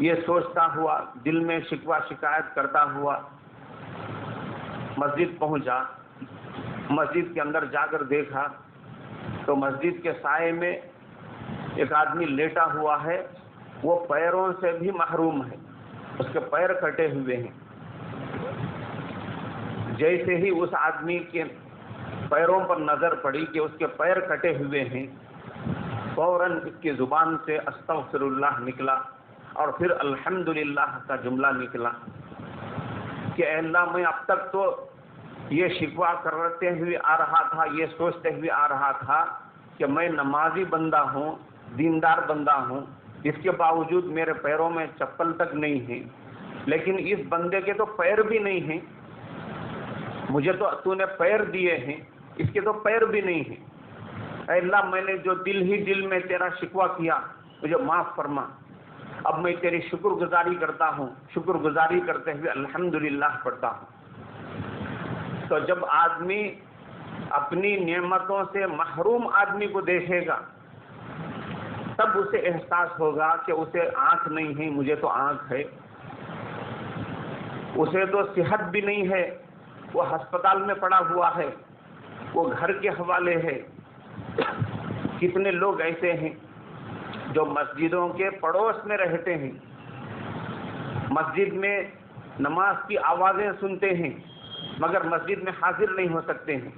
یہ سوچتا ہوا، دل میں شکوہ شکایت کرتا ہوا مسجد پہنچا۔ مسجد کے اندر جا کر دیکھا تو مسجد کے سائے میں ایک آدمی لیٹا ہوا ہے، وہ پیروں سے بھی محروم ہے، اس کے پیر کٹے ہوئے ہیں۔ جیسے ہی اس آدمی کے پیروں پر نظر پڑی کہ اس کے پیر کٹے ہوئے ہیں، فوراً اس کی زبان سے استغفر اللہ نکلا اور پھر الحمدللہ کا جملہ نکلا کہ اے اللہ، میں اب تک تو یہ شکوہ کرتے ہوئے آ رہا تھا، یہ سوچتے ہوئے آ رہا تھا کہ میں نمازی بندہ ہوں، دیندار بندہ ہوں، اس کے باوجود میرے پیروں میں چپل تک نہیں ہے، لیکن اس بندے کے تو پیر بھی نہیں ہیں، مجھے تو نے پیر دیے ہیں، اس کے تو پیر بھی نہیں ہیں۔ اے اللہ، میں نے جو دل ہی دل میں تیرا شکوہ کیا، مجھے معاف فرما۔ اب میں تیری شکر گزاری کرتا ہوں، شکر گزاری کرتے ہوئے الحمدللہ پڑھتا ہوں۔ تو جب آدمی اپنی نعمتوں سے محروم آدمی کو دیکھے گا تب اسے احساس ہوگا کہ اسے آنکھ نہیں ہے، مجھے تو آنکھ ہے، اسے تو صحت بھی نہیں ہے، وہ ہسپتال میں پڑا ہوا ہے، وہ گھر کے حوالے ہے۔ کتنے لوگ ایسے ہیں جو مسجدوں کے پڑوس میں رہتے ہیں، مسجد میں نماز کی آوازیں سنتے ہیں مگر مسجد میں حاضر نہیں ہو سکتے ہیں،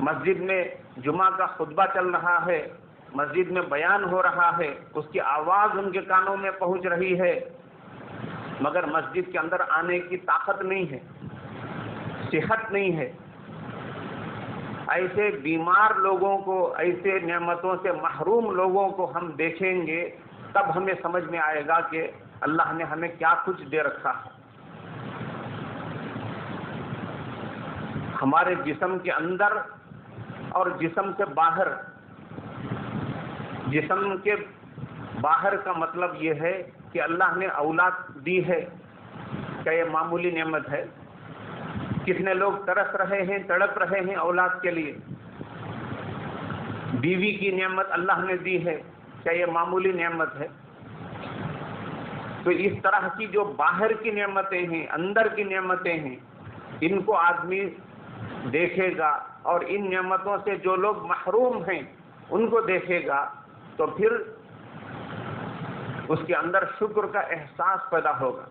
مسجد میں جمعہ کا خطبہ چل رہا ہے، مسجد میں بیان ہو رہا ہے، اس کی آواز ان کے کانوں میں پہنچ رہی ہے مگر مسجد کے اندر آنے کی طاقت نہیں ہے، صحت نہیں ہے۔ ایسے بیمار لوگوں کو، ایسے نعمتوں سے محروم لوگوں کو ہم دیکھیں گے تب ہمیں سمجھ میں آئے گا کہ اللہ نے ہمیں کیا کچھ دے رکھا ہے۔ ہمارے جسم کے اندر اور جسم سے باہر، جسم کے باہر کا مطلب یہ ہے کہ اللہ نے اولاد دی ہے، کیا یہ معمولی نعمت ہے؟ کتنے لوگ ترس رہے ہیں، تڑپ رہے ہیں اولاد کے لیے۔ بیوی کی نعمت اللہ نے دی ہے، کیا یہ معمولی نعمت ہے؟ تو اس طرح کی جو باہر کی نعمتیں ہیں، اندر کی نعمتیں ہیں، ان کو آدمی دیکھے گا اور ان نعمتوں سے جو لوگ محروم ہیں ان کو دیکھے گا تو پھر اس کے اندر شکر کا احساس پیدا ہوگا۔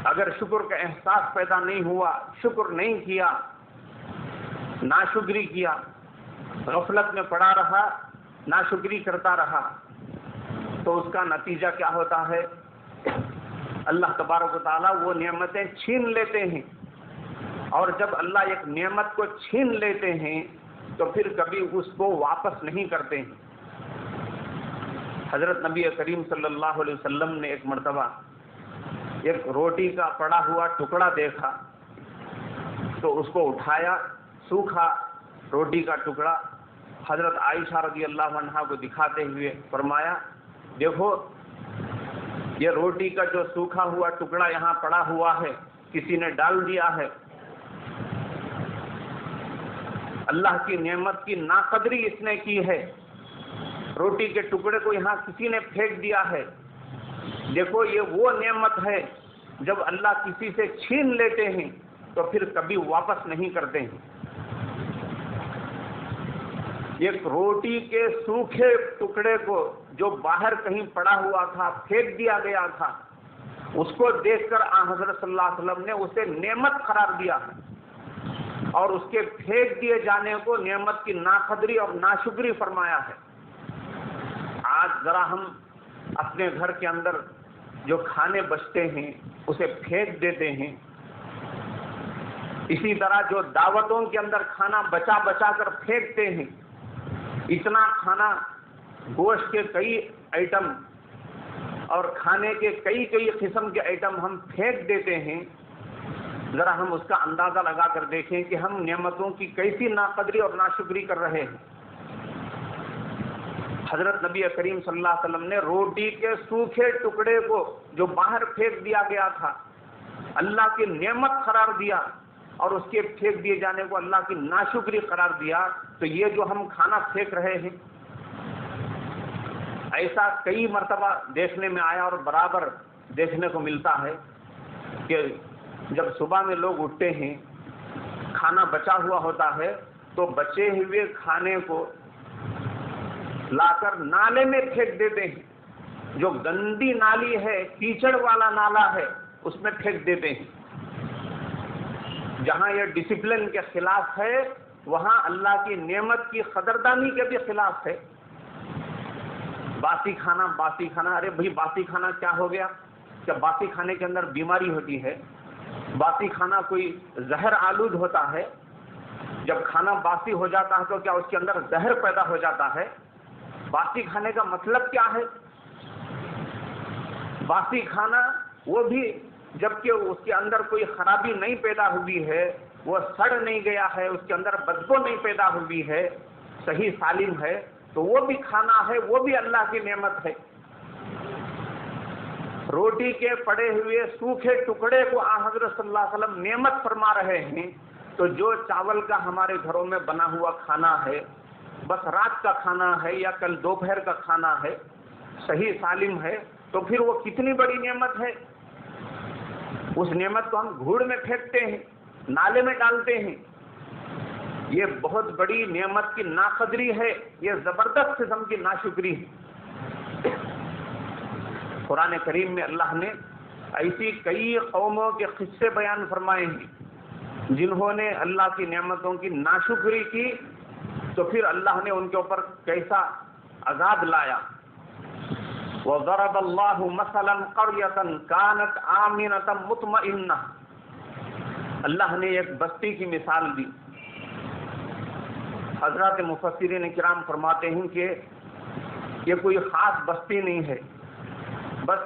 اگر شکر کا احساس پیدا نہیں ہوا، شکر نہیں کیا، ناشکری کیا، غفلت میں پڑا رہا، ناشکری کرتا رہا، تو اس کا نتیجہ کیا ہوتا ہے؟ اللہ تبارک و تعالیٰ وہ نعمتیں چھین لیتے ہیں، اور جب اللہ ایک نعمت کو چھین لیتے ہیں تو پھر کبھی اس کو واپس نہیں کرتے ہیں۔ حضرت نبی کریم صلی اللہ علیہ وسلم نے ایک مرتبہ ایک روٹی کا پڑا ہوا ٹکڑا دیکھا تو اس کو اٹھایا، سوکھا روٹی کا ٹکڑا، حضرت عائشہ رضی اللہ عنہا کو دکھاتے ہوئے فرمایا، دیکھو یہ روٹی کا جو سوکھا ہوا ٹکڑا یہاں پڑا ہوا ہے، کسی نے ڈال دیا ہے، اللہ کی نعمت کی ناقدری اس نے کی ہے، روٹی کے ٹکڑے کو یہاں کسی نے پھینک دیا ہے۔ دیکھو یہ وہ نعمت ہے جب اللہ کسی سے چھین لیتے ہیں تو پھر کبھی واپس نہیں کرتے ہیں۔ ایک روٹی کے سوکھے ٹکڑے کو جو باہر کہیں پڑا ہوا تھا، پھینک دیا گیا تھا، اس کو دیکھ کر حضرت صلی اللہ علیہ وسلم نے اسے نعمت قرار دیا ہے، اور اس کے پھینک دیے جانے کو نعمت کی ناقدری اور ناشکری فرمایا ہے۔ آج ذرا ہم اپنے گھر کے اندر جو کھانے بچتے ہیں اسے پھینک دیتے ہیں، اسی طرح جو دعوتوں کے اندر کھانا بچا بچا کر پھینکتے ہیں، اتنا کھانا، گوشت کے کئی آئٹم اور کھانے کے کئی قسم کے آئٹم ہم پھینک دیتے ہیں، ذرا ہم اس کا اندازہ لگا کر دیکھیں کہ ہم نعمتوں کی کیسی ناقدری اور ناشکری کر رہے ہیں۔ حضرت نبی کریم صلی اللہ علیہ وسلم نے روٹی کے سوکھے ٹکڑے کو جو باہر پھینک دیا گیا تھا اللہ کی نعمت قرار دیا، اور اس کے پھینک دیے جانے کو اللہ کی ناشکری قرار دیا۔ تو یہ جو ہم کھانا پھینک رہے ہیں، ایسا کئی مرتبہ دیکھنے میں آیا اور برابر دیکھنے کو ملتا ہے کہ جب صبح میں لوگ اٹھتے ہیں، کھانا بچا ہوا ہوتا ہے تو بچے ہوئے کھانے کو لا کر نالے میں پھینک دیتے ہیں، جو گندی نالی ہے، کیچڑ والا نالا ہے، اس میں پھینک دیتے ہیں۔ جہاں یہ ڈسپلن کے خلاف ہے، وہاں اللہ کی نعمت کی قدردانی کے بھی خلاف ہے۔ باسی کھانا، ارے بھائی باسی کھانا کیا ہو گیا؟ کیا باسی کھانے کے اندر بیماری ہوتی ہے؟ باسی کھانا کوئی زہر آلود ہوتا ہے؟ جب کھانا باسی ہو جاتا ہے تو کیا اس کے اندر زہر پیدا ہو جاتا ہے؟ باسی کھانے کا مطلب کیا ہے؟ باسی کھانا وہ بھی جبکہ اس کے اندر کوئی خرابی نہیں پیدا ہوئی ہے، وہ سڑ نہیں گیا ہے، اس کے اندر بدبو نہیں پیدا ہوئی ہے، صحیح سالم ہے، تو وہ بھی کھانا ہے، وہ بھی اللہ کی نعمت ہے۔ روٹی کے پڑے ہوئے سوکھے ٹکڑے کو حضرت صلی اللہ علیہ وسلم نعمت فرما رہے ہیں، تو جو چاول کا ہمارے گھروں میں بنا ہوا کھانا ہے، بس رات کا کھانا ہے یا کل دوپہر کا کھانا ہے، صحیح سالم ہے، تو پھر وہ کتنی بڑی نعمت ہے۔ اس نعمت کو ہم گھوڑ میں پھینکتے ہیں، نالے میں ڈالتے ہیں۔ یہ بہت بڑی نعمت کی ناقدری ہے، یہ زبردست قسم کی ناشکری ہے۔ قرآن کریم میں اللہ نے ایسی کئی قوموں کے قصے بیان فرمائے ہیں جنہوں نے اللہ کی نعمتوں کی ناشکری کی، تو پھر اللہ نے ان کے اوپر کیسا عذاب لایا۔ وَضَرَبَ اللَّهُ مَثَلًا قَرْيَةً كَانَتْ آمِنَةً مُطْمَئِنَّةً، اللہ نے ایک بستی کی مثال دی۔ حضرات مفسرین کرام فرماتے ہیں کہ یہ کوئی خاص بستی نہیں ہے، بس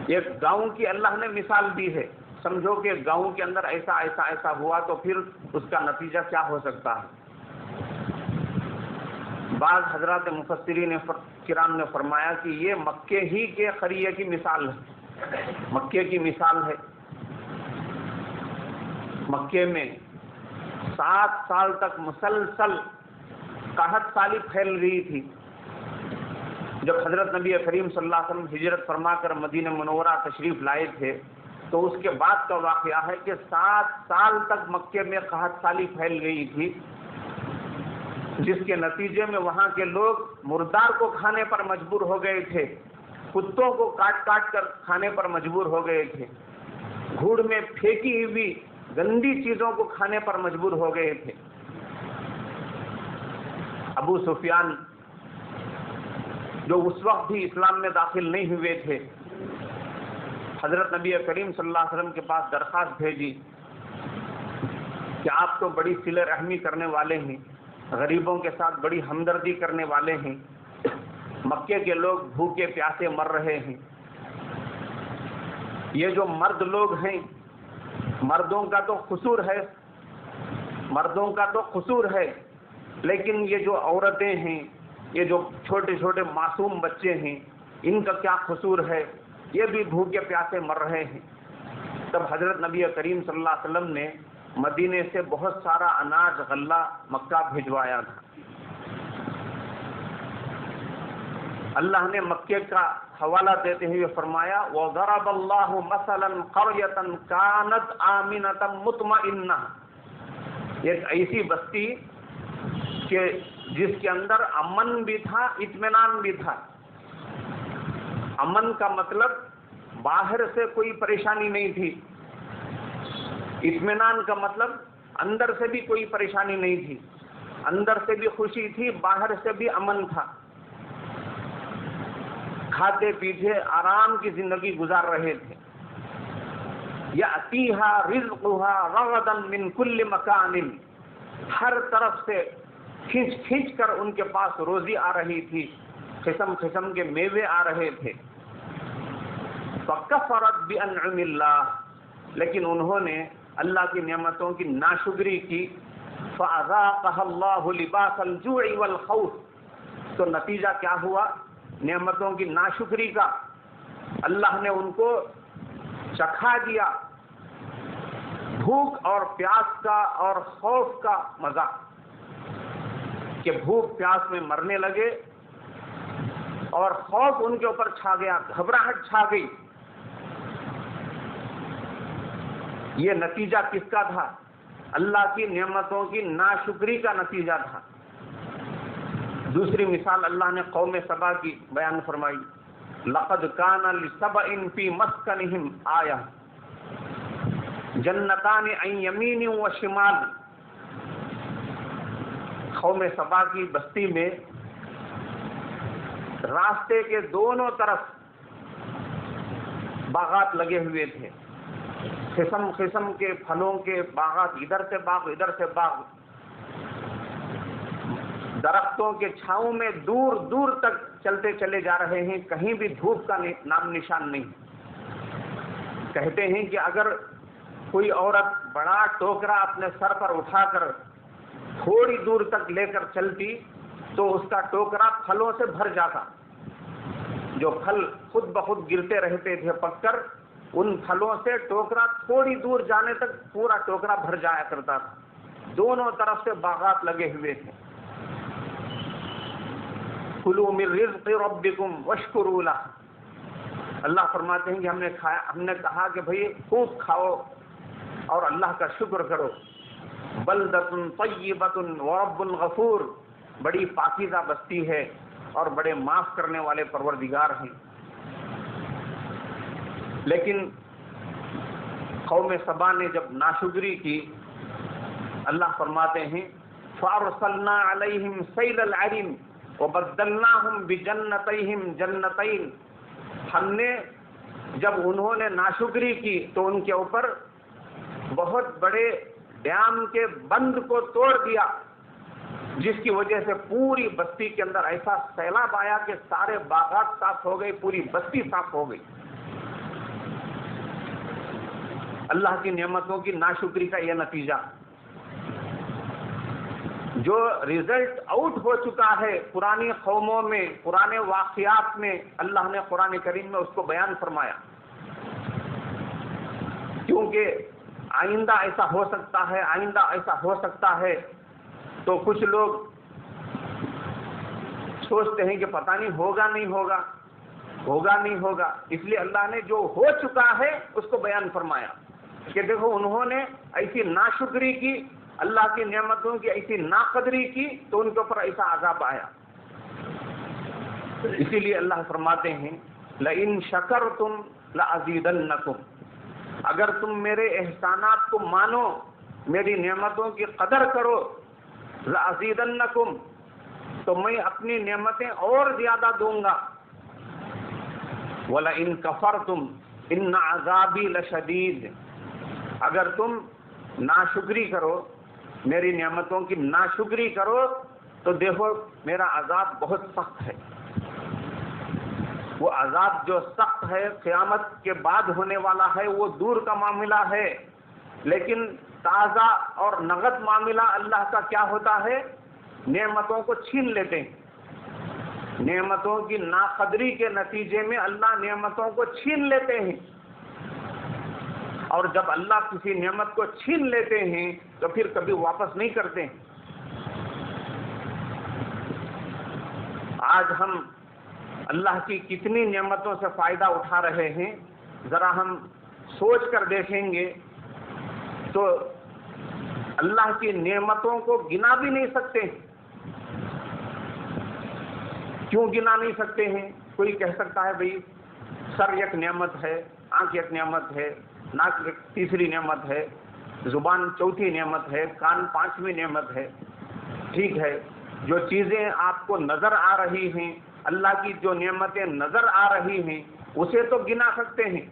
ایک گاؤں کی اللہ نے مثال دی ہے۔ سمجھو کہ گاؤں کے اندر ایسا ہوا تو پھر اس کا نتیجہ کیا ہو سکتا ہے۔ بعض حضرات مفسرین کرام نے فرمایا کہ یہ مکے ہی کے قریے کی مثال ہے، مکے کی مثال ہے۔ مکے میں 7 سال تک مسلسل قحط سالی پھیل رہی تھی۔ جب حضرت نبی کریم صلی اللہ علیہ وسلم ہجرت فرما کر مدینہ منورہ تشریف لائے تھے تو اس کے بعد کا واقعہ ہے کہ 7 سال تک مکے میں قحط سالی پھیل گئی تھی، جس کے نتیجے میں وہاں کے لوگ مردار کو کھانے پر مجبور ہو گئے تھے، کتوں کو کاٹ کاٹ کر کھانے پر مجبور ہو گئے تھے، گھوڑ میں پھینکی ہوئی گندی چیزوں کو کھانے پر مجبور ہو گئے تھے۔ ابو سفیان جو اس وقت بھی اسلام میں داخل نہیں ہوئے تھے، حضرت نبی کریم صلی اللہ علیہ وسلم کے پاس درخواست بھیجی کہ آپ تو بڑی صلہ رحمی کرنے والے ہیں، غریبوں کے ساتھ بڑی ہمدردی کرنے والے ہیں، مکے کے لوگ بھوکے پیاسے مر رہے ہیں، یہ جو مرد لوگ ہیں، مردوں کا تو قصور ہے، لیکن یہ جو عورتیں ہیں، یہ جو چھوٹے چھوٹے معصوم بچے ہیں، ان کا کیا قصور ہے؟ یہ بھی بھوکے پیاسے مر رہے ہیں۔ تب حضرت نبی کریم صلی اللہ علیہ وسلم نے مدینے سے بہت سارا اناج غلہ مکہ بھجوایا تھا۔ اللہ نے مکے کا حوالہ دیتے ہوئے فرمایا وَضَرَبَ اللَّهُ مَثَلًا قَرْيَةً كَانَتْ آمِنَةً مُطْمَئِنَّةً، ایک ایسی بستی کہ جس کے اندر امن بھی تھا، اطمینان بھی تھا۔ امن کا مطلب باہر سے کوئی پریشانی نہیں تھی، اطمینان کا مطلب اندر سے بھی کوئی پریشانی نہیں تھی، اندر سے بھی خوشی تھی، باہر سے بھی امن تھا، کھاتے پیتے آرام کی زندگی گزار رہے تھے۔ یَأْتِیہا رِزْقُہا رَغَدًا مِّن کُلِّ مَکَانٍ، ہر طرف سے کھینچ کر ان کے پاس روزی آ رہی تھی، قسم قسم کے میوے آ رہے تھے۔ فَكَفَرَتْ بِأَنْعُمِ اللَّهِ، لیکن انہوں نے اللہ کی نعمتوں کی ناشکری کی۔ فَأَذَاقَهَا اللَّهُ لِبَاسَ الْجُوعِ وَالْخَوْفِ، تو نتیجہ کیا ہوا نعمتوں کی ناشکری کا؟ اللہ نے ان کو چکھا دیا بھوک اور پیاس کا اور خوف کا مزہ، کہ بھوک پیاس میں مرنے لگے اور خوف ان کے اوپر چھا گیا، گھبراہٹ چھا گئی۔ یہ نتیجہ کس کا تھا؟ اللہ کی نعمتوں کی ناشکری کا نتیجہ تھا۔ دوسری مثال اللہ نے قوم سبا کی بیان فرمائی، لقد کان لسبأ فی مسکنہم آیہ جنتان عن یمین و شمال۔ قوم سبا کی بستی میں راستے کے دونوں طرف باغات لگے ہوئے تھے، قسم قسم کے پھلوں کے باغات، ادھر سے باغ ادھر سے باغ، درختوں کے چھاؤں میں دور دور تک چلتے چلے جا رہے ہیں، کہیں بھی دھوپ کا نام نشان نہیں۔ کہتے ہیں کہ اگر کوئی عورت بڑا ٹوکرا اپنے سر پر اٹھا کر تھوڑی دور تک لے کر چلتی تو اس کا ٹوکرا پھلوں سے بھر جاتا، جو پھل خود بخود گرتے رہتے تھے پک کر، ان پھلوں سے ٹوکرا تھوڑی دور جانے تک پورا ٹوکرا بھر جایا کرتا تھا۔ دونوں طرف سے باغات لگے ہوئے تھے۔ کلوا من رزق ربکم واشکروا لہ، اللہ فرماتے ہیں کہ ہم نے کہا کہ بھئی خوب کھاؤ اور اللہ کا شکر کرو۔ بلدۃ طیبۃ ورب غفور، بڑی پاکیزہ بستی ہے اور بڑے معاف کرنے والے پروردگار ہیں۔ لیکن قوم سبا نے جب ناشکری کی، اللہ فرماتے ہیں فارسلنا علیہم سیل العرم وبدلناہم بجنتیہم جنتین، ہم نے جب انہوں نے ناشکری کی تو ان کے اوپر بہت بڑے ڈیم کے بند کو توڑ دیا، جس کی وجہ سے پوری بستی کے اندر ایسا سیلاب آیا کہ سارے باغات صاف ہو گئے، پوری بستی صاف ہو گئی۔ اللہ کی نعمتوں کی ناشکری کا یہ نتیجہ، جو رزلٹ آؤٹ ہو چکا ہے پرانی قوموں میں، پرانے واقعات میں، اللہ نے قرآن کریم میں اس کو بیان فرمایا، کیونکہ آئندہ ایسا ہو سکتا ہے، آئندہ ایسا ہو سکتا ہے، تو کچھ لوگ سوچتے ہیں کہ پتہ نہیں ہوگا نہیں ہوگا، ہوگا نہیں ہوگا، اس لیے اللہ نے جو ہو چکا ہے اس کو بیان فرمایا کہ دیکھو انہوں نے ایسی ناشکری کی، اللہ کی نعمتوں کی ایسی ناقدری کی تو ان کے اوپر ایسا عذاب آیا۔ اسی لیے اللہ فرماتے ہیں لئن شکرتم لازیدنکم، اگر تم میرے احسانات کو مانو، میری نعمتوں کی قدر کرو، لازیدنکم، تو میں اپنی نعمتیں اور زیادہ دوں گا، ولئن کفرتم ان عذابی لشدید، اگر تم ناشکری کرو، میری نعمتوں کی ناشکری کرو تو دیکھو میرا عذاب بہت سخت ہے۔ وہ عذاب جو سخت ہے قیامت کے بعد ہونے والا ہے، وہ دور کا معاملہ ہے، لیکن تازہ اور نغد معاملہ اللہ کا کیا ہوتا ہے؟ نعمتوں کو چھین لیتے ہیں، نعمتوں کی ناقدری کے نتیجے میں اللہ نعمتوں کو چھین لیتے ہیں، اور جب اللہ کسی نعمت کو چھین لیتے ہیں تو پھر کبھی واپس نہیں کرتے ہیں۔ آج ہم اللہ کی کتنی نعمتوں سے فائدہ اٹھا رہے ہیں، ذرا ہم سوچ کر دیکھیں گے تو اللہ کی نعمتوں کو گنا بھی نہیں سکتے۔ کیوں گنا نہیں سکتے ہیں؟ کوئی کہہ سکتا ہے بھئی سر ایک نعمت ہے، آنکھ ایک نعمت ہے، ناک ایک تیسری نعمت ہے، زبان چوتھی نعمت ہے، کان پانچویں نعمت ہے۔ ٹھیک ہے، جو چیزیں آپ کو نظر آ رہی ہیں، اللہ کی جو نعمتیں نظر آ رہی ہیں اسے تو گنا سکتے ہیں،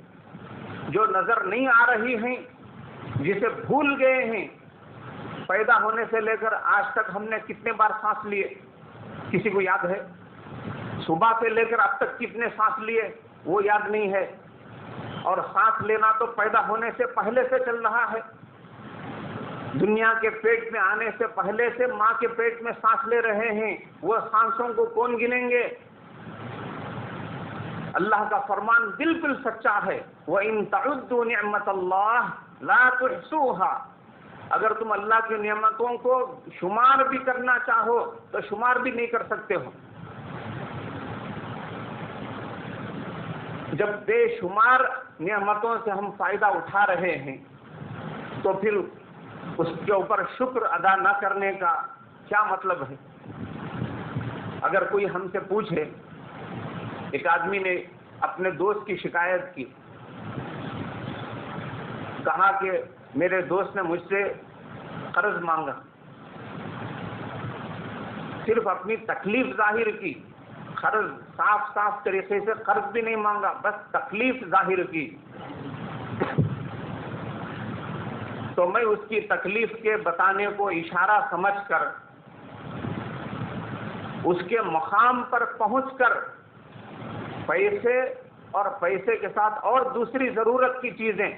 جو نظر نہیں آ رہی ہیں، جسے بھول گئے ہیں، پیدا ہونے سے لے کر آج تک ہم نے کتنے بار سانس لیے، کسی کو یاد ہے؟ صبح سے لے کر اب تک کتنے سانس لیے وہ یاد نہیں ہے، اور سانس لینا تو پیدا ہونے سے پہلے سے چل رہا ہے، دنیا کے پیٹ میں آنے سے پہلے سے ماں کے پیٹ میں سانس لے رہے ہیں، وہ سانسوں کو کون گنیں گے؟ اللہ کا فرمان بالکل سچا ہے، وَإِن تَعُدُّوا نِعْمَةَ اللَّهِ لَا تُحْصُوهَا، اگر تم اللہ کی نعمتوں کو شمار بھی کرنا چاہو تو شمار بھی نہیں کر سکتے ہو۔ جب بے شمار نعمتوں سے ہم فائدہ اٹھا رہے ہیں تو پھر اس کے اوپر شکر ادا نہ کرنے کا کیا مطلب ہے؟ اگر کوئی ہم سے پوچھے، ایک آدمی نے اپنے دوست کی شکایت کی، کہا کہ میرے دوست نے مجھ سے قرض مانگا، صرف اپنی تکلیف ظاہر کی، قرض صاف طریقے سے قرض بھی نہیں مانگا، بس تکلیف ظاہر کی، تو میں اس کی تکلیف کے بتانے کو اشارہ سمجھ کر اس کے مقام پر پہنچ کر پیسے اور پیسے کے ساتھ اور دوسری ضرورت کی چیزیں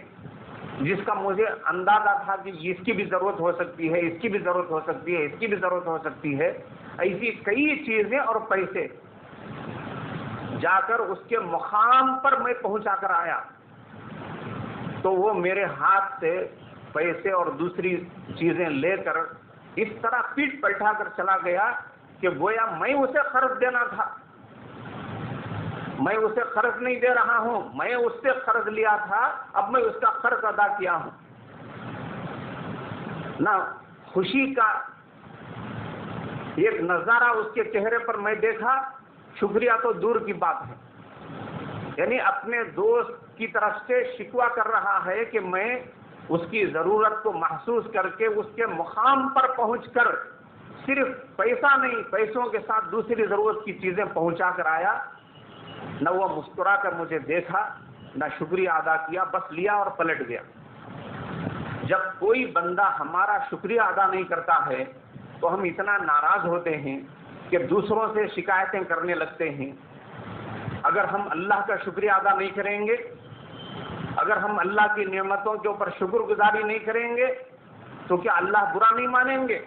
جس کا مجھے اندازہ تھا کہ اس کی بھی ضرورت ہو سکتی ہے، اس کی بھی ضرورت ہو سکتی ہے، اس کی بھی ضرورت ہو سکتی ہے، ایسی کئی چیزیں اور پیسے جا کر اس کے مقام پر میں پہنچا کر آیا، تو وہ میرے ہاتھ سے پیسے اور دوسری چیزیں لے کر اس طرح پیٹ پلٹا کر چلا گیا کہ گویا میں اسے قرض دینا تھا۔ میں اسے قرض نہیں دے رہا ہوں، میں اس سے قرض لیا تھا، اب میں اس کا قرض ادا کیا ہوں۔ نہ خوشی کا ایک نظارہ اس کے چہرے پر میں دیکھا، شکریہ تو دور کی بات ہے، یعنی اپنے دوست کی طرف سے شکوہ کر رہا ہے کہ میں اس کی ضرورت کو محسوس کر کے اس کے مقام پر پہنچ کر صرف پیسہ نہیں، پیسوں کے ساتھ دوسری ضرورت کی چیزیں پہنچا کر آیا۔ نہ وہ مسکرا کر مجھے دیکھا، نہ شکریہ ادا کیا، بس لیا اور پلٹ گیا۔ جب کوئی بندہ ہمارا شکریہ ادا نہیں کرتا ہے تو ہم اتنا ناراض ہوتے ہیں کہ دوسروں سے شکایتیں کرنے لگتے ہیں۔ اگر ہم اللہ کا شکریہ ادا نہیں کریں گے، اگر ہم اللہ کی نعمتوں کے اوپر شکر گزاری نہیں کریں گے تو کیا اللہ برا نہیں مانیں گے؟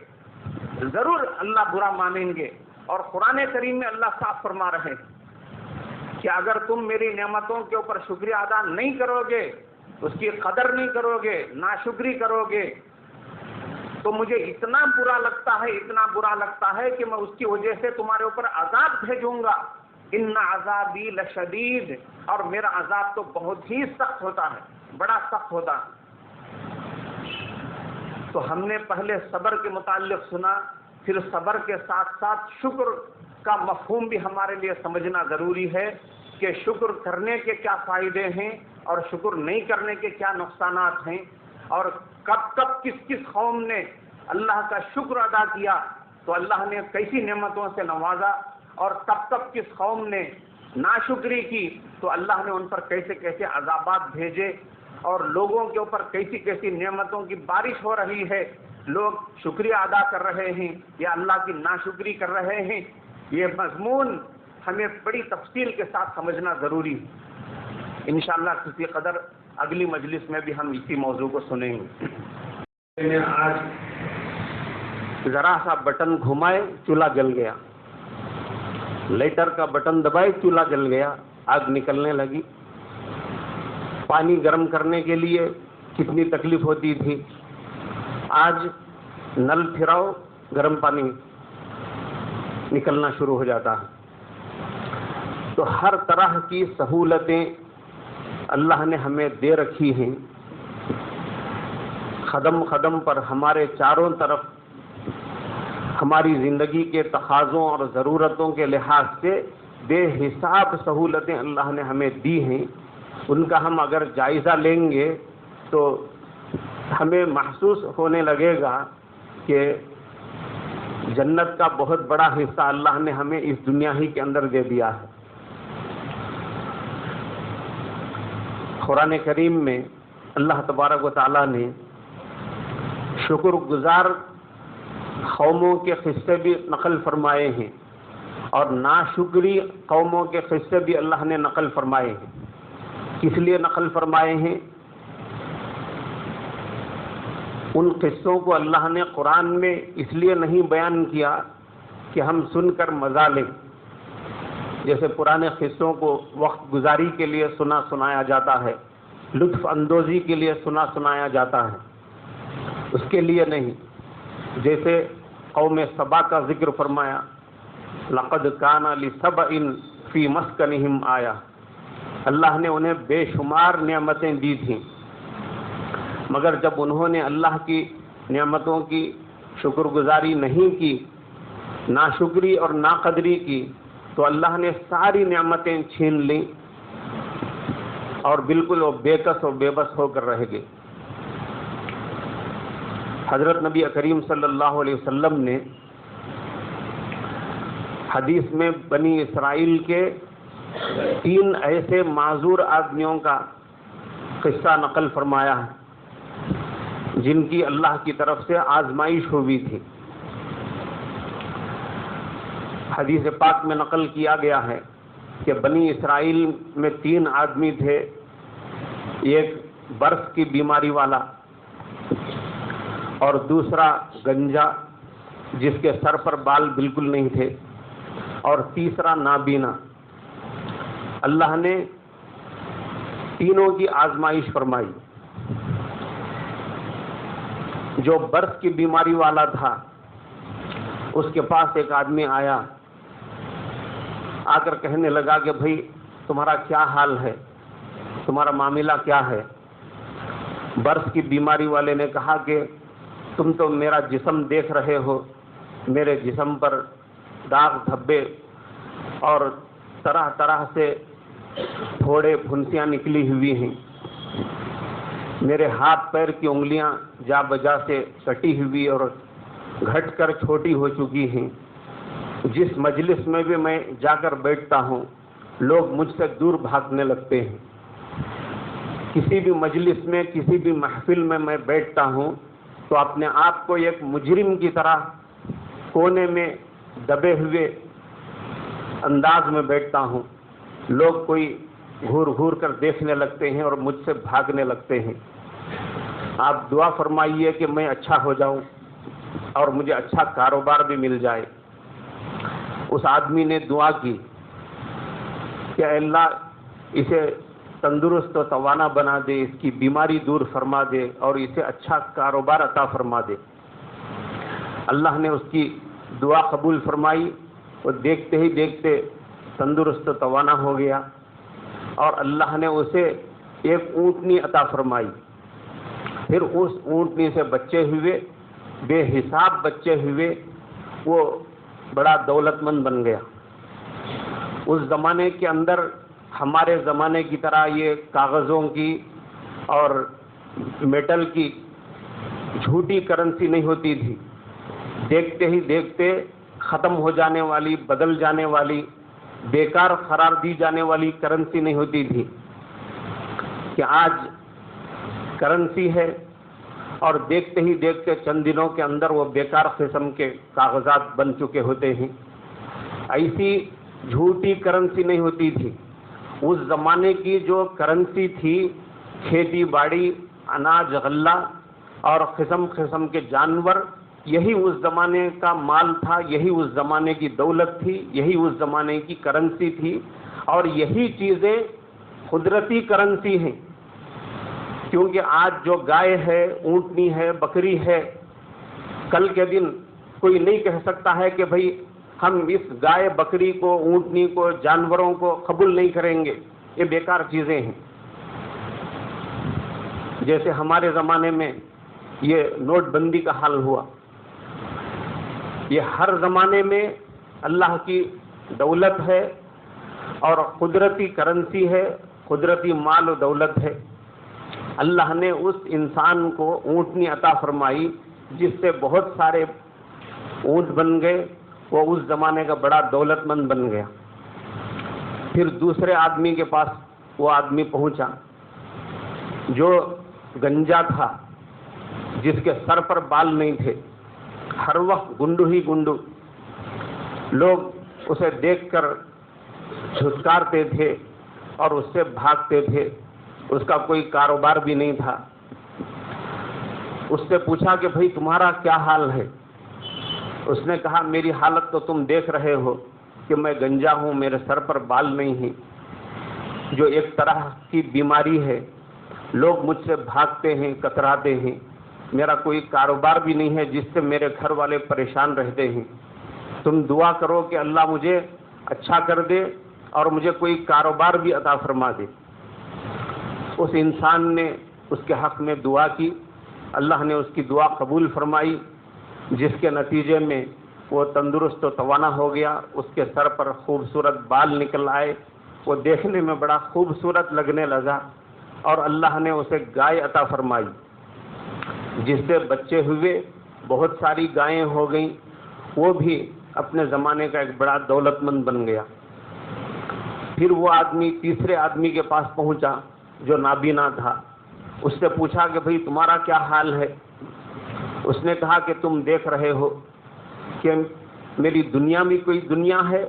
ضرور اللہ برا مانیں گے۔ اور قرآن کریم میں اللہ صاف فرما رہے ہیں کہ اگر تم میری نعمتوں کے اوپر شکریہ ادا نہیں کرو گے، اس کی قدر نہیں کرو گے، ناشکری کرو گے، تو مجھے اتنا برا لگتا ہے، اتنا برا لگتا ہے کہ میں اس کی وجہ سے تمہارے اوپر عذاب بھیجوں گا۔ ان عذابی لشدید، اور میرا عذاب تو بہت ہی سخت ہوتا ہے، بڑا سخت ہوتا ہے۔ تو ہم نے پہلے صبر کے متعلق سنا، پھر صبر کے ساتھ ساتھ شکر کا مفہوم بھی ہمارے لیے سمجھنا ضروری ہے کہ شکر کرنے کے کیا فائدے ہیں اور شکر نہیں کرنے کے کیا نقصانات ہیں، اور کب کب کس کس قوم نے اللہ کا شکر ادا کیا تو اللہ نے کیسی نعمتوں سے نوازا، اور کب کب کس قوم نے ناشکری کی تو اللہ نے ان پر کیسے کیسے عذابات بھیجے، اور لوگوں کے اوپر کیسی کیسی نعمتوں کی بارش ہو رہی ہے، لوگ شکریہ ادا کر رہے ہیں یا اللہ کی ناشکری کر رہے ہیں۔ یہ مضمون ہمیں بڑی تفصیل کے ساتھ سمجھنا ضروری ہے۔ انشاءاللہ کسی قدر اگلی مجلس میں بھی ہم اسی موضوع کو سنیں گے۔ آج ذرا سا بٹن گھمائے چولہا جل گیا، لائٹر کا بٹن دبائے چولہا جل گیا، آگ نکلنے لگی۔ پانی گرم کرنے کے لیے کتنی تکلیف ہوتی تھی، آج نل پھراؤ گرم پانی نکلنا شروع ہو جاتا ہے۔ تو ہر طرح کی سہولتیں اللہ نے ہمیں دے رکھی ہیں، قدم قدم پر ہمارے چاروں طرف ہماری زندگی کے تقاضوں اور ضرورتوں کے لحاظ سے بے حساب سہولتیں اللہ نے ہمیں دی ہیں۔ ان کا ہم اگر جائزہ لیں گے تو ہمیں محسوس ہونے لگے گا کہ جنت کا بہت بڑا حصہ اللہ نے ہمیں اس دنیا ہی کے اندر دے دیا ہے۔ قرآن کریم میں اللہ تبارک و تعالیٰ نے شکر گزار قوموں کے قصے بھی نقل فرمائے ہیں، اور ناشکری قوموں کے قصے بھی اللہ نے نقل فرمائے ہیں۔ کس لیے نقل فرمائے ہیں؟ ان قصوں کو اللہ نے قرآن میں اس لیے نہیں بیان کیا کہ ہم سن کر مزہ لیں، جیسے پرانے قصوں کو وقت گزاری کے لیے سنایا جاتا ہے، لطف اندوزی کے لیے سنایا جاتا ہے، اس کے لیے نہیں۔ جیسے قوم سبا کا ذکر فرمایا، لقد کان لسبأ فی مسکنہم آیہ، اللہ نے انہیں بے شمار نعمتیں دی تھیں، مگر جب انہوں نے اللہ کی نعمتوں کی شکر گزاری نہیں کی، ناشکری اور ناقدری کی، تو اللہ نے ساری نعمتیں چھین لیں اور بالکل وہ بے کس و بے بس ہو کر رہ گئے۔ حضرت نبی کریم صلی اللہ علیہ وسلم نے حدیث میں بنی اسرائیل کے 3 ایسے معذور آدمیوں کا قصہ نقل فرمایا ہے جن کی اللہ کی طرف سے آزمائش ہوئی تھی۔ حدیث پاک میں نقل کیا گیا ہے کہ بنی اسرائیل میں 3 آدمی تھے، ایک برس کی بیماری والا، اور دوسرا گنجا جس کے سر پر بال بالکل نہیں تھے، اور تیسرا نابینا۔ اللہ نے تینوں کی آزمائش فرمائی۔ جو برس کی بیماری والا تھا، اس کے پاس ایک آدمی آیا، آ کر کہنے لگا کہ بھائی تمہارا کیا حال ہے، تمہارا معاملہ کیا ہے؟ برس کی بیماری والے نے کہا کہ تم تو میرا جسم دیکھ رہے ہو، میرے جسم پر داغ دھبے اور طرح طرح سے پھوڑے پھنسیاں نکلی ہوئی ہیں، میرے ہاتھ پیر کی انگلیاں جا بجا سے کٹی ہوئی اور گھٹ کر چھوٹی ہو چکی ہیں، جس مجلس میں بھی میں جا کر بیٹھتا ہوں لوگ مجھ سے دور بھاگنے لگتے ہیں، کسی بھی مجلس میں کسی بھی محفل میں بیٹھتا ہوں تو اپنے آپ کو ایک مجرم کی طرح کونے میں دبے ہوئے انداز میں بیٹھتا ہوں، لوگ کوئی گھور گھور کر دیکھنے لگتے ہیں اور مجھ سے بھاگنے لگتے ہیں، آپ دعا فرمائیے کہ میں اچھا ہو جاؤں اور مجھے اچھا کاروبار بھی مل جائے۔ اس آدمی نے دعا کی کہ اے اللہ اسے تندرست و توانا بنا دے، اس کی بیماری دور فرما دے اور اسے اچھا کاروبار عطا فرما دے۔ اللہ نے اس کی دعا قبول فرمائی، وہ دیکھتے ہی دیکھتے تندرست و توانا ہو گیا، اور اللہ نے اسے ایک اونٹنی عطا فرمائی۔ پھر اس اونٹنی سے بچے ہوئے، بے حساب بچے ہوئے، وہ بڑا دولت مند بن گیا۔ اس زمانے کے اندر ہمارے زمانے کی طرح یہ کاغذوں کی اور میٹل کی جھوٹی کرنسی نہیں ہوتی تھی، دیکھتے ہی دیکھتے ختم ہو جانے والی، بدل جانے والی، بیکار قرار دی جانے والی کرنسی نہیں ہوتی تھی کہ آج کرنسی ہے اور دیکھتے ہی دیکھتے چند دنوں کے اندر وہ بیکار قسم کے کاغذات بن چکے ہوتے ہیں۔ ایسی جھوٹی کرنسی نہیں ہوتی تھی۔ اس زمانے کی جو کرنسی تھی، کھیتی باڑی، اناج غلہ اور قسم قسم کے جانور، یہی اس زمانے کا مال تھا، یہی اس زمانے کی دولت تھی، یہی اس زمانے کی کرنسی تھی، اور یہی چیزیں قدرتی کرنسی ہیں۔ کیونکہ آج جو گائے ہے، اونٹنی ہے، بکری ہے، کل کے دن کوئی نہیں کہہ سکتا ہے کہ بھئی ہم اس گائے بکری کو، اونٹنی کو، جانوروں کو قبول نہیں کریں گے، یہ بیکار چیزیں ہیں۔ جیسے ہمارے زمانے میں یہ نوٹ بندی کا حال ہوا، یہ ہر زمانے میں اللہ کی دولت ہے اور قدرتی کرنسی ہے، قدرتی مال و دولت ہے۔ اللہ نے اس انسان کو اونٹنی عطا فرمائی جس سے بہت سارے اونٹ بن گئے، وہ اس زمانے کا بڑا دولت مند بن گیا۔ پھر دوسرے آدمی کے پاس وہ آدمی پہنچا جو گنجا تھا، جس کے سر پر بال نہیں تھے، ہر وقت گنڈو ہی گنڈو، لوگ اسے دیکھ کر جھٹکارتے تھے اور اس سے بھاگتے تھے، اس کا کوئی کاروبار بھی نہیں تھا۔ اس سے پوچھا کہ بھئی تمہارا کیا حال ہے؟ اس نے کہا میری حالت تو تم دیکھ رہے ہو کہ میں گنجا ہوں، میرے سر پر بال نہیں ہیں، جو ایک طرح کی بیماری ہے، لوگ مجھ سے بھاگتے ہیں، کتراتے ہیں، میرا کوئی کاروبار بھی نہیں ہے جس سے میرے گھر والے پریشان رہتے ہیں۔ تم دعا کرو کہ اللہ مجھے اچھا کر دے اور مجھے کوئی کاروبار بھی عطا فرما دے۔ اس انسان نے اس کے حق میں دعا کی، اللہ نے اس کی دعا قبول فرمائی، جس کے نتیجے میں وہ تندرست و توانا ہو گیا، اس کے سر پر خوبصورت بال نکل آئے، وہ دیکھنے میں بڑا خوبصورت لگنے لگا، اور اللہ نے اسے گائے عطا فرمائی، جس سے بچے ہوئے، بہت ساری گائیں ہو گئیں، وہ بھی اپنے زمانے کا ایک بڑا دولت مند بن گیا۔ پھر وہ آدمی تیسرے آدمی کے پاس پہنچا جو نابینا تھا، اس سے پوچھا کہ بھئی تمہارا کیا حال ہے؟ اس نے کہا کہ تم دیکھ رہے ہو کہ میری دنیا بھی کوئی دنیا ہے،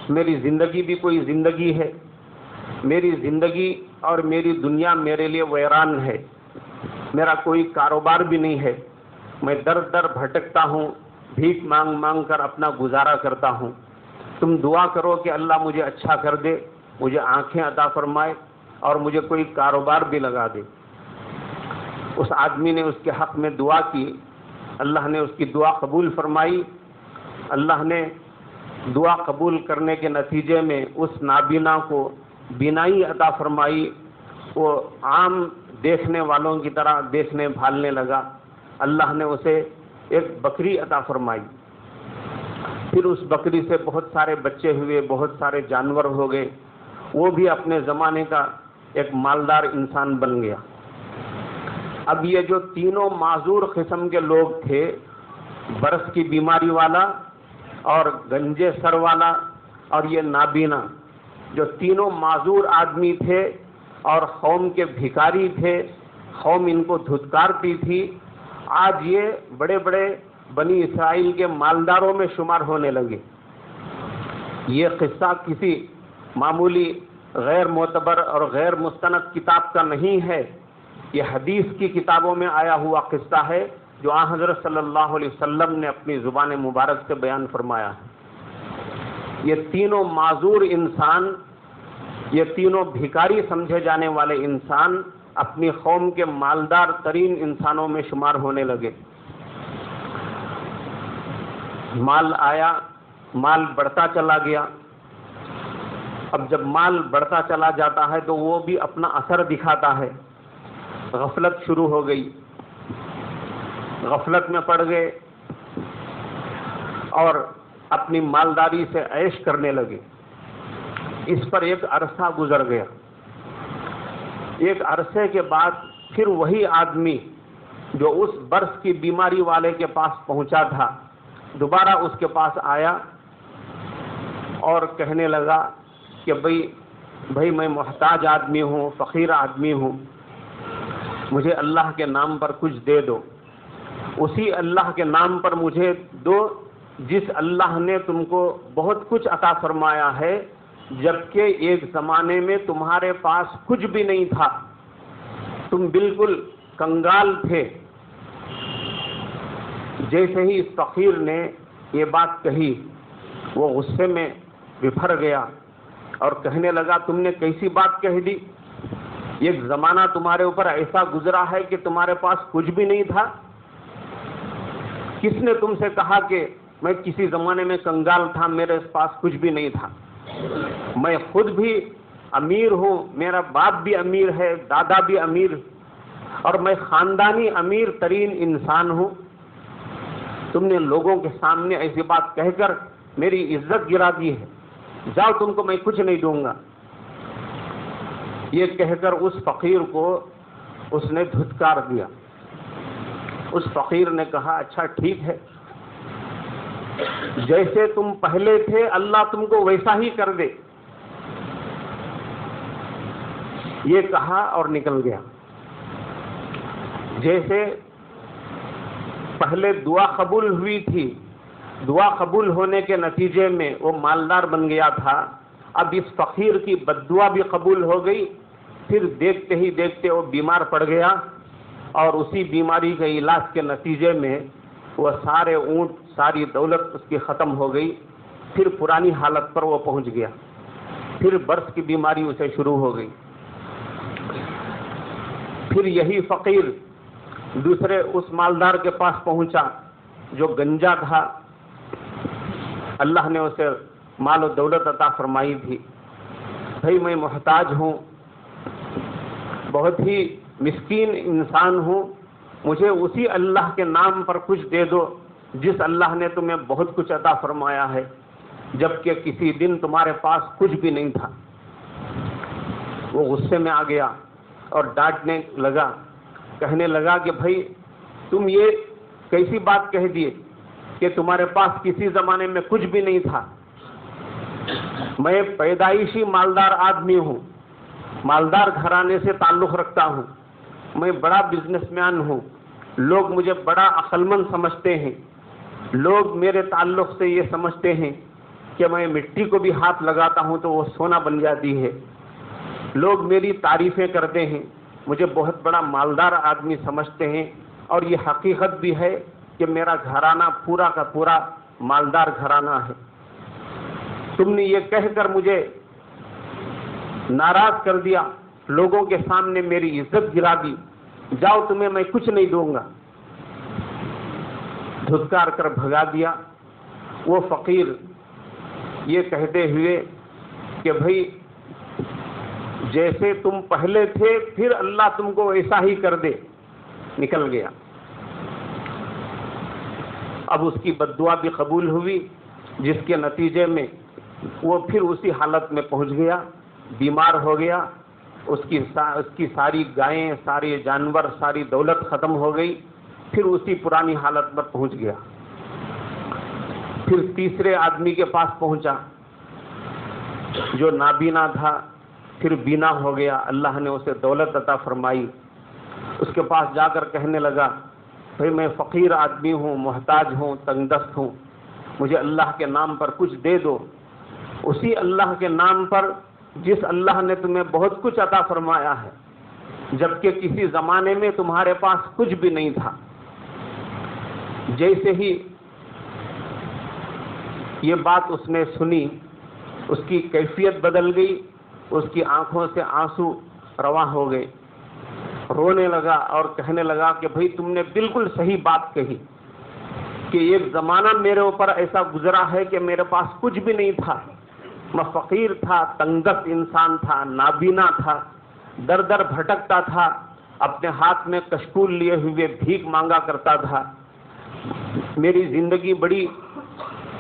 میری زندگی بھی کوئی زندگی ہے، میری زندگی اور میری دنیا میرے لیے ویران ہے، میرا کوئی کاروبار بھی نہیں ہے، میں در در بھٹکتا ہوں، بھیک مانگ مانگ کر اپنا گزارا کرتا ہوں، تم دعا کرو کہ اللہ مجھے اچھا کر دے، مجھے آنکھیں عطا فرمائے اور مجھے کوئی کاروبار بھی لگا دے۔ اس آدمی نے اس کے حق میں دعا کی، اللہ نے اس کی دعا قبول فرمائی، اللہ نے دعا قبول کرنے کے نتیجے میں اس نابینا کو بینائی عطا فرمائی، وہ عام دیکھنے والوں کی طرح دیکھنے بھالنے لگا، اللہ نے اسے ایک بکری عطا فرمائی، پھر اس بکری سے بہت سارے بچے ہوئے، بہت سارے جانور ہو گئے، وہ بھی اپنے زمانے کا ایک مالدار انسان بن گیا۔ اب یہ جو تینوں معذور قسم کے لوگ تھے، برس کی بیماری والا اور گنجے سر والا اور یہ نابینا، جو تینوں معذور آدمی تھے اور قوم کے بھکاری تھے، قوم ان کو دھتکارتی تھی، آج یہ بڑے بڑے بنی اسرائیل کے مالداروں میں شمار ہونے لگے۔ یہ قصہ کسی معمولی غیر معتبر اور غیر مستند کتاب کا نہیں ہے، یہ حدیث کی کتابوں میں آیا ہوا قصہ ہے جو آن حضرت صلی اللہ علیہ وسلم نے اپنی زبان مبارک سے بیان فرمایا ہے۔ یہ تینوں معذور انسان، یہ تینوں بھکاری سمجھے جانے والے انسان اپنی قوم کے مالدار ترین انسانوں میں شمار ہونے لگے۔ مال آیا، مال بڑھتا چلا گیا۔ اب جب مال بڑھتا چلا جاتا ہے تو وہ بھی اپنا اثر دکھاتا ہے۔ غفلت شروع ہو گئی، غفلت میں پڑ گئے اور اپنی مالداری سے عیش کرنے لگے۔ اس پر ایک عرصہ گزر گیا، ایک عرصے کے بعد پھر وہی آدمی جو اس برس کی بیماری والے کے پاس پہنچا تھا دوبارہ اس کے پاس آیا اور کہنے لگا کہ بھئی میں محتاج آدمی ہوں، فقیر آدمی ہوں، مجھے اللہ کے نام پر کچھ دے دو، اسی اللہ کے نام پر مجھے دو جس اللہ نے تم کو بہت کچھ عطا فرمایا ہے، جبکہ ایک زمانے میں تمہارے پاس کچھ بھی نہیں تھا، تم بالکل کنگال تھے۔ جیسے ہی اس فقیر نے یہ بات کہی، وہ غصے میں بفر گیا اور کہنے لگا تم نے کیسی بات کہہ دی؟ ایک زمانہ تمہارے اوپر ایسا گزرا ہے کہ تمہارے پاس کچھ بھی نہیں تھا؟ کس نے تم سے کہا کہ میں کسی زمانے میں کنگال تھا، میرے پاس کچھ بھی نہیں تھا؟ میں خود بھی امیر ہوں، میرا باپ بھی امیر ہے، دادا بھی امیر، اور میں خاندانی امیر ترین انسان ہوں۔ تم نے لوگوں کے سامنے ایسی بات کہہ کر میری عزت گرا دی ہے، جاؤ تم کو میں کچھ نہیں دوں گا۔ یہ کہہ کر اس فقیر کو اس نے دھتکار دیا۔ اس فقیر نے کہا اچھا ٹھیک ہے، جیسے تم پہلے تھے اللہ تم کو ویسا ہی کر دے۔ یہ کہا اور نکل گیا۔ جیسے پہلے دعا قبول ہوئی تھی، دعا قبول ہونے کے نتیجے میں وہ مالدار بن گیا تھا، اب اس فقیر کی بددعا بھی قبول ہو گئی، پھر دیکھتے ہی دیکھتے وہ بیمار پڑ گیا، اور اسی بیماری کے علاج کے نتیجے میں وہ سارے اونٹ، ساری دولت اس کی ختم ہو گئی، پھر پرانی حالت پر وہ پہنچ گیا، پھر برس کی بیماری اسے شروع ہو گئی۔ پھر یہی فقیر دوسرے اس مالدار کے پاس پہنچا جو گنجا تھا، اللہ نے اسے مال و دولت عطا فرمائی تھی، بھائی میں محتاج ہوں، بہت ہی مسکین انسان ہوں، مجھے اسی اللہ کے نام پر کچھ دے دو جس اللہ نے تمہیں بہت کچھ عطا فرمایا ہے، جبکہ کسی دن تمہارے پاس کچھ بھی نہیں تھا۔ وہ غصے میں آ گیا اور ڈانٹنے لگا، کہنے لگا کہ بھائی تم یہ کیسی بات کہہ دیے کہ تمہارے پاس کسی زمانے میں کچھ بھی نہیں تھا؟ میں پیدائشی مالدار آدمی ہوں، مالدار گھرانے سے تعلق رکھتا ہوں، میں بڑا بزنس مین ہوں، لوگ مجھے بڑا عقل مند سمجھتے ہیں، لوگ میرے تعلق سے یہ سمجھتے ہیں کہ میں مٹی کو بھی ہاتھ لگاتا ہوں تو وہ سونا بن جاتی ہے، لوگ میری تعریفیں کرتے ہیں، مجھے بہت بڑا مالدار آدمی سمجھتے ہیں، اور یہ حقیقت بھی ہے کہ میرا گھرانہ پورا کا پورا مالدار گھرانہ ہے۔ تم نے یہ کہہ کر مجھے ناراض کر دیا، لوگوں کے سامنے میری عزت گرا دی، جاؤ تمہیں میں کچھ نہیں دوں گا، دھتکار کر بھگا دیا۔ وہ فقیر یہ کہتے ہوئے کہ بھائی جیسے تم پہلے تھے پھر اللہ تم کو ایسا ہی کر دے، نکل گیا۔ اب اس کی بد دعا بھی قبول ہوئی، جس کے نتیجے میں وہ پھر اسی حالت میں پہنچ گیا، بیمار ہو گیا، اس کی ساری گائیں، سارے جانور، ساری دولت ختم ہو گئی، پھر اسی پرانی حالت پر پہنچ گیا۔ پھر تیسرے آدمی کے پاس پہنچا جو نابینا تھا، پھر بینا ہو گیا، اللہ نے اسے دولت عطا فرمائی۔ اس کے پاس جا کر کہنے لگا بھائی میں فقیر آدمی ہوں، محتاج ہوں، تنگ دست ہوں، مجھے اللہ کے نام پر کچھ دے دو، اسی اللہ کے نام پر جس اللہ نے تمہیں بہت کچھ عطا فرمایا ہے، جبکہ کسی زمانے میں تمہارے پاس کچھ بھی نہیں تھا۔ جیسے ہی یہ بات اس نے سنی، اس کی کیفیت بدل گئی، اس کی آنکھوں سے آنسو رواں ہو گئے، رونے لگا اور کہنے لگا کہ بھئی تم نے بالکل صحیح بات کہی کہ ایک زمانہ میرے اوپر ایسا گزرا ہے کہ میرے پاس کچھ بھی نہیں تھا، میں فقیر تھا، تنگ دست انسان تھا، نابینا تھا، در در بھٹکتا تھا، اپنے ہاتھ میں کشکول لیے ہوئے بھیک مانگا کرتا تھا، میری زندگی بڑی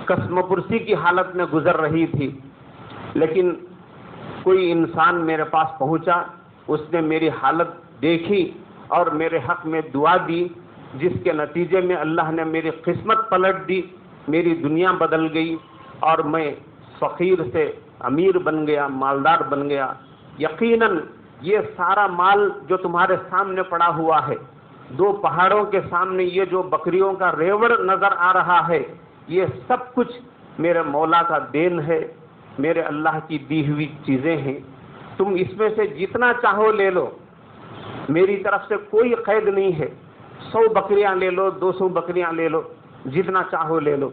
قسم پرسی کی حالت میں گزر رہی تھی، لیکن کوئی انسان میرے پاس پہنچا، اس نے میری حالت دیکھی اور میرے حق میں دعا دی، جس کے نتیجے میں اللہ نے میری قسمت پلٹ دی، میری دنیا بدل گئی اور میں فقیر سے امیر بن گیا، مالدار بن گیا۔ یقیناً یہ سارا مال جو تمہارے سامنے پڑا ہوا ہے، دو پہاڑوں کے سامنے یہ جو بکریوں کا ریوڑ نظر آ رہا ہے، یہ سب کچھ میرے مولا کا دین ہے، میرے اللہ کی دی ہوئی چیزیں ہیں، تم اس میں سے جتنا چاہو لے لو، میری طرف سے کوئی قید نہیں ہے، 100 بکریاں لے لو، 200 بکریاں لے لو، جتنا چاہو لے لو،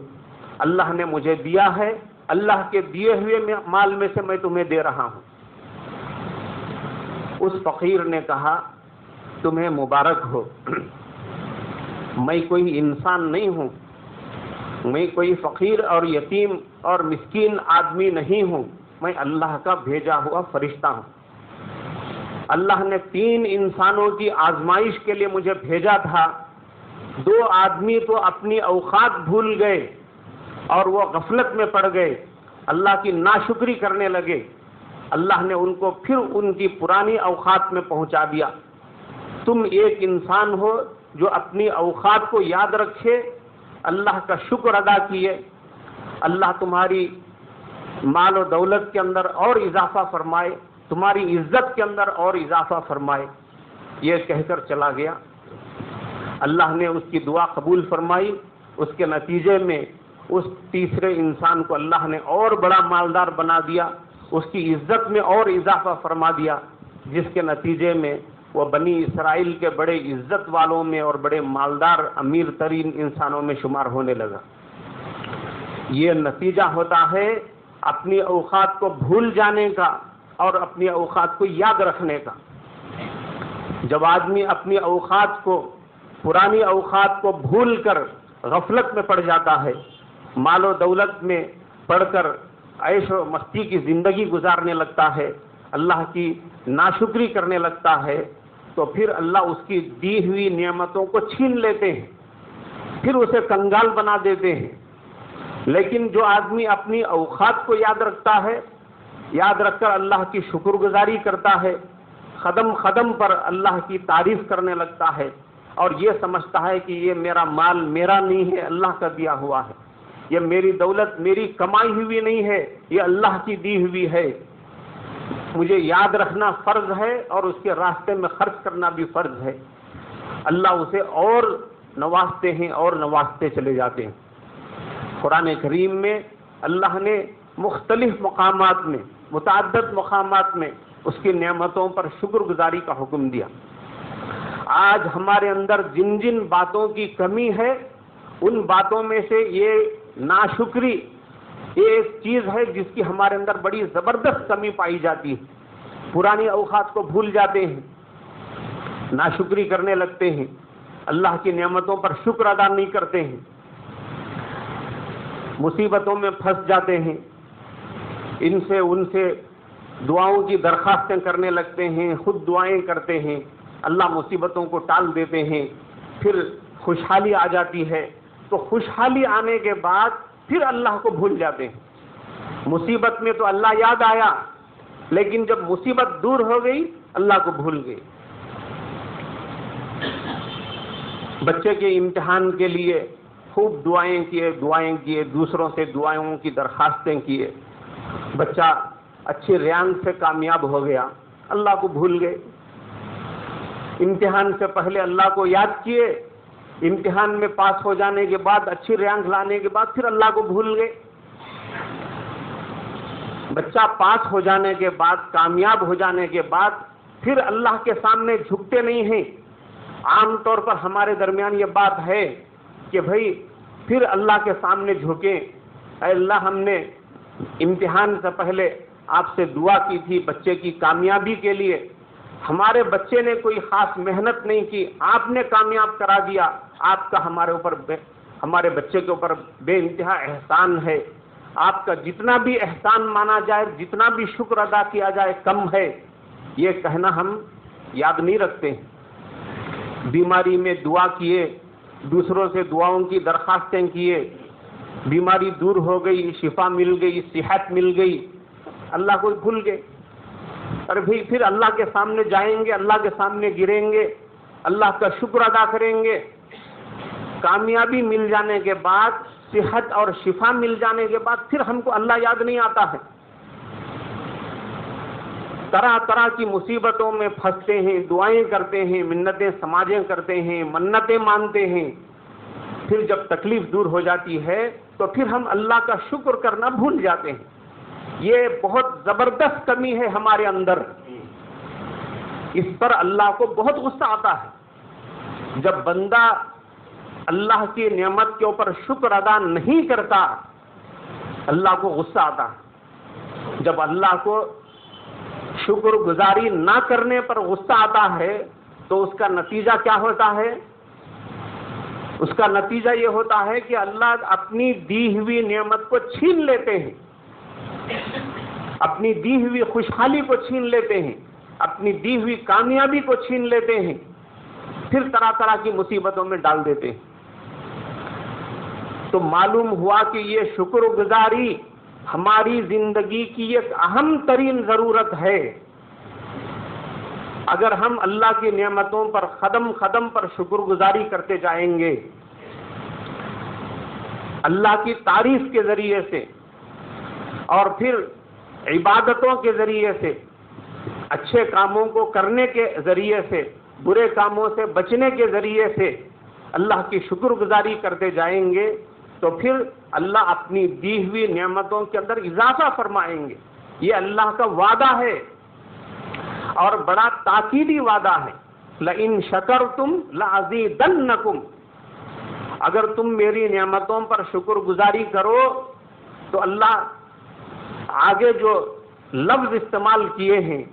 اللہ نے مجھے دیا ہے، اللہ کے دیے ہوئے مال میں سے میں تمہیں دے رہا ہوں۔ اس فقیر نے کہا تمہیں مبارک ہو، میں کوئی انسان نہیں ہوں، میں کوئی فقیر اور یتیم اور مسکین آدمی نہیں ہوں، میں اللہ کا بھیجا ہوا فرشتہ ہوں۔ اللہ نے 3 انسانوں کی آزمائش کے لیے مجھے بھیجا تھا، 2 آدمی تو اپنی اوقات بھول گئے اور وہ غفلت میں پڑ گئے، اللہ کی ناشکری کرنے لگے، اللہ نے ان کو پھر ان کی پرانی اوقات میں پہنچا دیا۔ تم ایک انسان ہو جو اپنی اوقات کو یاد رکھے، اللہ کا شکر ادا کیے، اللہ تمہاری مال و دولت کے اندر اور اضافہ فرمائے، تمہاری عزت کے اندر اور اضافہ فرمائے، یہ کہہ کر چلا گیا۔ اللہ نے اس کی دعا قبول فرمائی، اس کے نتیجے میں اس تیسرے انسان کو اللہ نے اور بڑا مالدار بنا دیا، اس کی عزت میں اور اضافہ فرما دیا، جس کے نتیجے میں وہ بنی اسرائیل کے بڑے عزت والوں میں اور بڑے مالدار امیر ترین انسانوں میں شمار ہونے لگا۔ یہ نتیجہ ہوتا ہے اپنی اوقات کو بھول جانے کا اور اپنی اوقات کو یاد رکھنے کا۔ جب آدمی اپنی اوقات کو، پرانی اوقات کو بھول کر غفلت میں پڑ جاتا ہے، مال و دولت میں پڑ کر عیش و مستی کی زندگی گزارنے لگتا ہے، اللہ کی ناشکری کرنے لگتا ہے، تو پھر اللہ اس کی دی ہوئی نعمتوں کو چھین لیتے ہیں، پھر اسے کنگال بنا دیتے ہیں۔ لیکن جو آدمی اپنی اوقات کو یاد رکھتا ہے، یاد رکھ کر اللہ کی شکر گزاری کرتا ہے، قدم قدم پر اللہ کی تعریف کرنے لگتا ہے، اور یہ سمجھتا ہے کہ یہ میرا مال میرا نہیں ہے، اللہ کا دیا ہوا ہے، یہ میری دولت میری کمائی ہوئی نہیں ہے، یہ اللہ کی دی ہوئی ہے، مجھے یاد رکھنا فرض ہے اور اس کے راستے میں خرچ کرنا بھی فرض ہے، اللہ اسے اور نوازتے ہیں اور نوازتے چلے جاتے ہیں۔ قرآن کریم میں اللہ نے مختلف مقامات میں، متعدد مقامات میں اس کی نعمتوں پر شکر گزاری کا حکم دیا۔ آج ہمارے اندر جن جن باتوں کی کمی ہے، ان باتوں میں سے یہ ناشکری یہ ایک چیز ہے جس کی ہمارے اندر بڑی زبردست کمی پائی جاتی ہے۔ پرانی اوقات کو بھول جاتے ہیں، ناشکری کرنے لگتے ہیں، اللہ کی نعمتوں پر شکر ادا نہیں کرتے ہیں، مصیبتوں میں پھنس جاتے ہیں، ان سے دعاؤں کی درخواستیں کرنے لگتے ہیں، خود دعائیں کرتے ہیں، اللہ مصیبتوں کو ٹال دیتے ہیں، پھر خوشحالی آ جاتی ہے تو خوشحالی آنے کے بعد پھر اللہ کو بھول جاتے ہیں۔ مصیبت میں تو اللہ یاد آیا، لیکن جب مصیبت دور ہو گئی اللہ کو بھول گئے۔ بچے کے امتحان کے لیے خوب دعائیں کیے، دوسروں سے دعاؤں کی درخواستیں کیے، بچہ اچھی رینک سے کامیاب ہو گیا، اللہ کو بھول گئے۔ امتحان سے پہلے اللہ کو یاد کیے، امتحان میں پاس ہو جانے کے بعد، اچھی رینک لانے کے بعد پھر اللہ کو بھول گئے۔ بچہ پاس ہو جانے کے بعد، کامیاب ہو جانے کے بعد پھر اللہ کے سامنے جھکتے نہیں ہیں۔ عام طور پر ہمارے درمیان یہ بات ہے کہ بھائی پھر اللہ کے سامنے جھکیں، اے اللہ ہم نے امتحان سے پہلے آپ سے دعا کی تھی بچے کی کامیابی کے لیے، ہمارے بچے نے کوئی خاص محنت نہیں کی، آپ نے کامیاب کرا دیا، آپ کا ہمارے بچے کے اوپر بے انتہا احسان ہے، آپ کا جتنا بھی احسان مانا جائے، جتنا بھی شکر ادا کیا جائے کم ہے، یہ کہنا ہم یاد نہیں رکھتے ہیں۔ بیماری میں دعا کیے، دوسروں سے دعاؤں کی درخواستیں کیے، بیماری دور ہو گئی، شفا مل گئی، صحت مل گئی، اللہ کو بھول گئے۔ اور پھر اللہ کے سامنے جائیں گے، اللہ کے سامنے گریں گے، اللہ کا شکر ادا کریں گے، کامیابی مل جانے کے بعد، صحت اور شفا مل جانے کے بعد پھر ہم کو اللہ یاد نہیں آتا ہے۔ طرح طرح کی مصیبتوں میں پھنستے ہیں، دعائیں کرتے ہیں، منتیں سماجیں کرتے ہیں، منتیں مانتے ہیں، پھر جب تکلیف دور ہو جاتی ہے تو پھر ہم اللہ کا شکر کرنا بھول جاتے ہیں۔ یہ بہت زبردست کمی ہے ہمارے اندر، اس پر اللہ کو بہت غصہ آتا ہے۔ جب بندہ اللہ کی نعمت کے اوپر شکر ادا نہیں کرتا، اللہ کو غصہ آتا ہے۔ جب اللہ کو شکر گزاری نہ کرنے پر غصہ آتا ہے تو اس کا نتیجہ کیا ہوتا ہے؟ اس کا نتیجہ یہ ہوتا ہے کہ اللہ اپنی دی ہوئی نعمت کو چھین لیتے ہیں، اپنی دی ہوئی خوشحالی کو چھین لیتے ہیں، اپنی دی ہوئی کامیابی کو چھین لیتے ہیں، پھر طرح طرح کی مصیبتوں میں ڈال دیتے ہیں۔ تو معلوم ہوا کہ یہ شکر گزاری ہماری زندگی کی ایک اہم ترین ضرورت ہے۔ اگر ہم اللہ کی نعمتوں پر قدم قدم پر شکر گزاری کرتے جائیں گے، اللہ کی تعریف کے ذریعے سے اور پھر عبادتوں کے ذریعے سے، اچھے کاموں کو کرنے کے ذریعے سے، برے کاموں سے بچنے کے ذریعے سے اللہ کی شکر گزاری کرتے جائیں گے تو پھر اللہ اپنی دی ہوئی نعمتوں کے اندر اضافہ فرمائیں گے۔ یہ اللہ کا وعدہ ہے اور بڑا تاکیدی وعدہ ہے۔ لئن شکرتم لازیدنکم، اگر تم میری نعمتوں پر شکر گزاری کرو تو اللہ آگے جو لفظ استعمال کیے ہیں،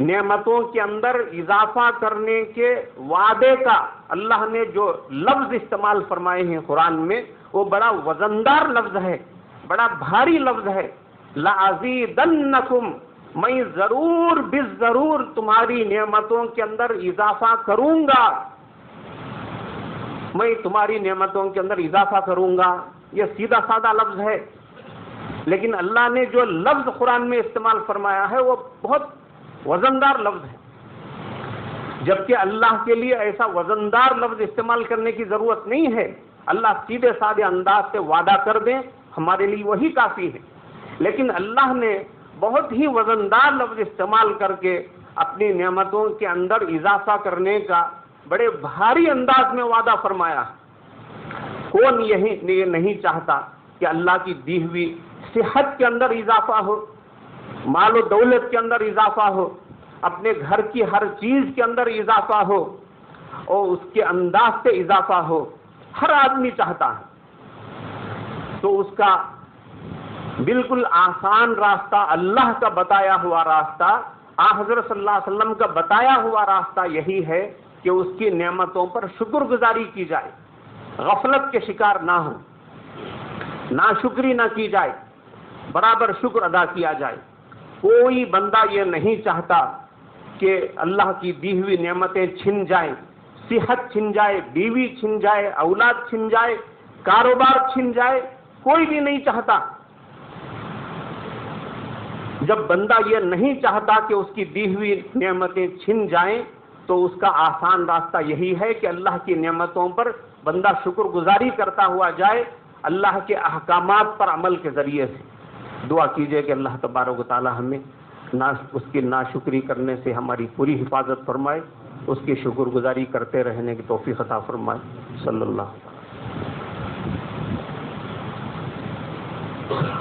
نعمتوں کے اندر اضافہ کرنے کے وعدے کا اللہ نے جو لفظ استعمال فرمائے ہیں قرآن میں، وہ بڑا وزندار لفظ ہے۔ بڑا بھاری لفظ ہے، لَأَزِيدَنَّكُمْ، میں ضرور بالضرور تمہاری نعمتوں کے اندر اضافہ کروں گا، میں تمہاری نعمتوں کے اندر اضافہ کروں گا۔ یہ سیدھا سادہ لفظ ہے، لیکن اللہ نے جو لفظ قرآن میں استعمال فرمایا ہے وہ بہت وزندار لفظ ہے، جبکہ اللہ کے لیے ایسا وزندار لفظ استعمال کرنے کی ضرورت نہیں ہے۔ اللہ سیدھے سادے انداز سے وعدہ کر دیں ہمارے لیے وہی کافی ہے، لیکن اللہ نے بہت ہی وزندار لفظ استعمال کر کے اپنی نعمتوں کے اندر اضافہ کرنے کا بڑے بھاری انداز میں وعدہ فرمایا۔ کون یہ نہیں چاہتا کہ اللہ کی دی ہوئی صحت کے اندر اضافہ ہو، مال و دولت کے اندر اضافہ ہو، اپنے گھر کی ہر چیز کے اندر اضافہ ہو اور اس کے انداز سے اضافہ ہو، ہر آدمی چاہتا ہے۔ تو اس کا بالکل آسان راستہ، اللہ کا بتایا ہوا راستہ، حضرت صلی اللہ علیہ وسلم کا بتایا ہوا راستہ یہی ہے کہ اس کی نعمتوں پر شکر گزاری کی جائے، غفلت کے شکار نہ ہو، ناشکری نہ کی جائے، برابر شکر ادا کیا جائے۔ کوئی بندہ یہ نہیں چاہتا کہ اللہ کی دی ہوئی نعمتیں چھن جائیں، صحت چھن جائے، بیوی چھن جائے، اولاد چھن جائے، کاروبار چھن جائے، کوئی بھی نہیں چاہتا۔ جب بندہ یہ نہیں چاہتا کہ اس کی دی ہوئی نعمتیں چھن جائیں تو اس کا آسان راستہ یہی ہے کہ اللہ کی نعمتوں پر بندہ شکر گزاری کرتا ہوا جائے، اللہ کے احکامات پر عمل کے ذریعے سے۔ دعا کیجئے کہ اللہ تبارک و تعالی ہمیں اس کی ناشکری کرنے سے ہماری پوری حفاظت فرمائے، اس کی شکر گزاری کرتے رہنے کی توفیق عطا فرمائے۔ صلی اللہ علیہ وسلم۔